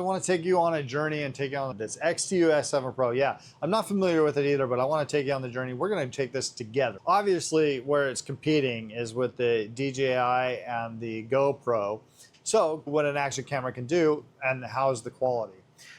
I want to take you on a journey and take you on this XTU S7 PRO. Yeah, I'm not familiar with it either, but I want to take you on the journey. We're going to take this together. Obviously, where it's competing is with the DJI and the GoPro. So what an action camera can do and how's the quality.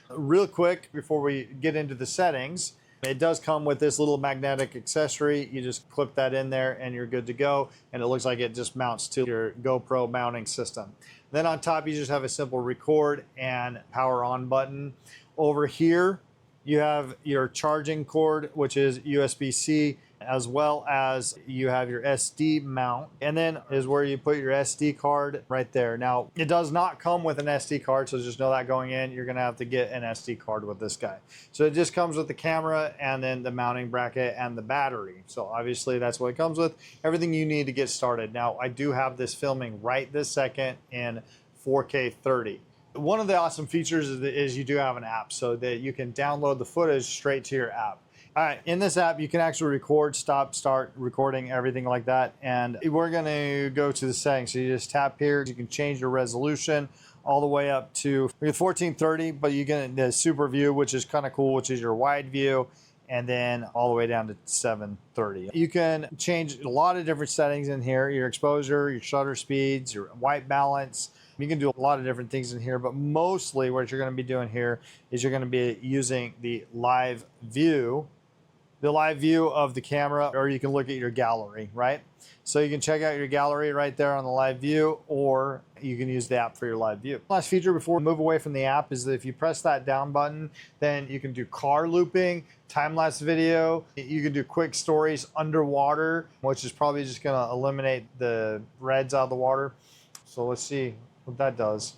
Real quick, before we get into the settings, it does come with this little magnetic accessory. You just clip that in there and you're good to go. And it looks like it just mounts to your GoPro mounting system. Then on top, you just have a simple record and power on button. Over here, you have your charging cord, which is USB-C, as well as you have your SD mount. And then is where you put your SD card right there. Now, it does not come with an SD card, so just know that going in, you're gonna have to get an SD card with this guy. So it just comes with the camera and then the mounting bracket and the battery. So obviously that's what it comes with. Everything you need to get started. Now, I do have this filming right this second in 4K 30. One of the awesome features is you do have an app so that you can download the footage straight to your app. All right, in this app, you can actually record, stop, start recording, everything like that. And we're gonna go to the settings. So you just tap here, you can change your resolution all the way up to 1430, but you get the super view, which is kind of cool, which is your wide view, and then all the way down to 730. You can change a lot of different settings in here, your exposure, your shutter speeds, your white balance. You can do a lot of different things in here, but mostly what you're gonna be doing here is you're gonna be using the live view of the camera, or you can look at your gallery, right? So you can check out your gallery right there on the live view, or you can use the app for your live view. Last feature before we move away from the app is that if you press that down button, then you can do car looping, time-lapse video, you can do quick stories underwater, which is probably just gonna eliminate the reds out of the water. So let's see what that does.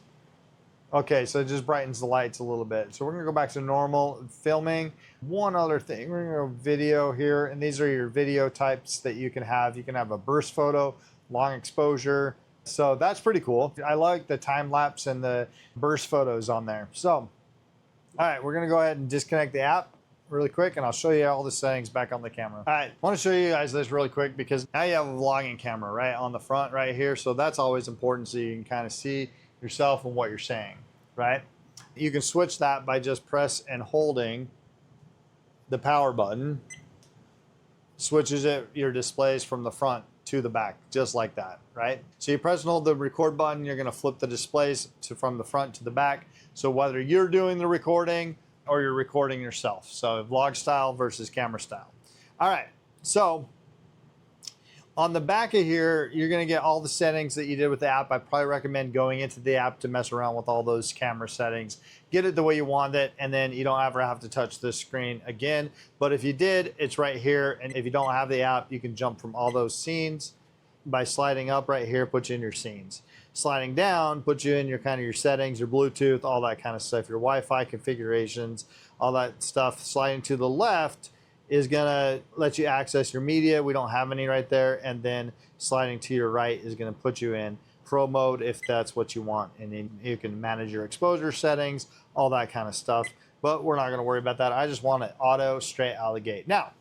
Okay, so it just brightens the lights a little bit. So we're gonna go back to normal filming. One other thing, we're gonna go video here, and these are your video types that you can have. You can have a burst photo, long exposure. So that's pretty cool. I like the time lapse and the burst photos on there. So, all right, we're gonna go ahead and disconnect the app really quick, and I'll show you all the settings back on the camera. All right, I wanna show you guys this really quick because now you have a vlogging camera right on the front right here. So that's always important so you can kind of see yourself and what you're saying, right? You can switch that by just press and holding the power button. Switches your displays from the front to the back, just like that, right? So you press and hold the record button, you're gonna flip the displays from the front to the back. So whether you're doing the recording or you're recording yourself. So vlog style versus camera style. All right, so on the back of here, you're gonna get all the settings that you did with the app. I probably recommend going into the app to mess around with all those camera settings. Get it the way you want it, and then you don't ever have to touch this screen again. But if you did, it's right here. And if you don't have the app, you can jump from all those scenes by sliding up right here, put you in your scenes. Sliding down, put you in your kind of your settings, your Bluetooth, all that kind of stuff, your Wi-Fi configurations, all that stuff. Sliding to the left is gonna let you access your media. We don't have any right there. And then sliding to your right is gonna put you in Pro mode if that's what you want. And then you can manage your exposure settings, all that kind of stuff. But we're not gonna worry about that. I just want it auto straight out of the gate. Now,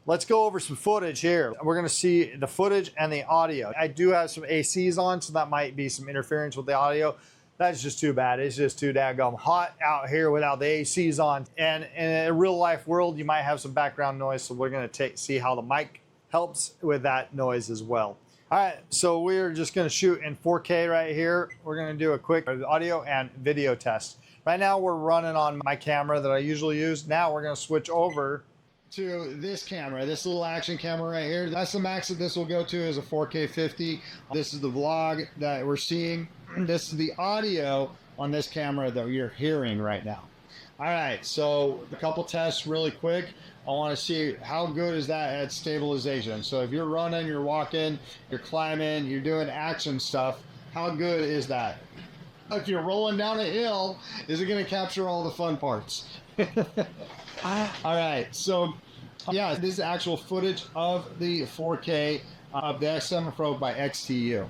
let's go over some footage here. We're gonna see the footage and the audio. I do have some ACs on, so that might be some interference with the audio. That's just too bad. It's just too daggum hot out here without the ACs on. And in a real life world, you might have some background noise. So we're gonna see how the mic helps with that noise as well. All right, so we're just gonna shoot in 4K right here. We're gonna do a quick audio and video test. Right now we're running on my camera that I usually use. Now we're gonna switch over to this camera, this little action camera right here. That's the max that this will go to, is a 4K 50. This is the vlog that we're seeing. This is the audio on this camera that you're hearing right now. All right, so a couple tests really quick. I want to see how good is that at stabilization. So if you're running, you're walking, you're climbing, you're doing action stuff, how good is that? If you're rolling down a hill, is it going to capture all the fun parts? All right, so yeah, this is actual footage of the 4K of the S7 Pro by XTU.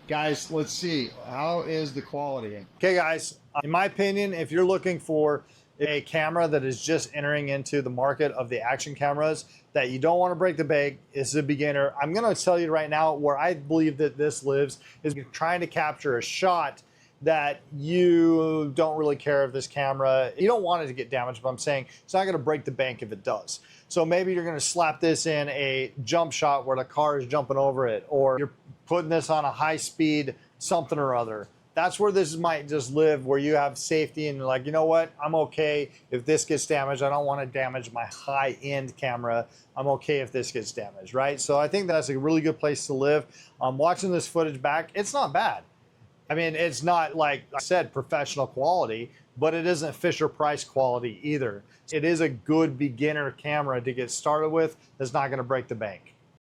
Guys, let's see, how is the quality? Okay guys, in my opinion, if you're looking for a camera that is just entering into the market of the action cameras, that you don't want to break the bank, is a beginner, I'm going to tell you right now where I believe that this lives is trying to capture a shot that you don't really care if this camera, you don't want it to get damaged, but I'm saying it's not going to break the bank if it does. So maybe you're going to slap this in a jump shot where the car is jumping over it, or you're putting this on a high speed something or other. That's where this might just live, where you have safety and you're like, you know what, I'm okay if this gets damaged. I don't want to damage my high-end camera. I'm okay if this gets damaged, right? So I think that's a really good place to live. Watching this footage back, it's not bad. I mean, it's not, like I said, professional quality, but it isn't Fisher-Price quality either. It is a good beginner camera to get started with that's not going to break the bank.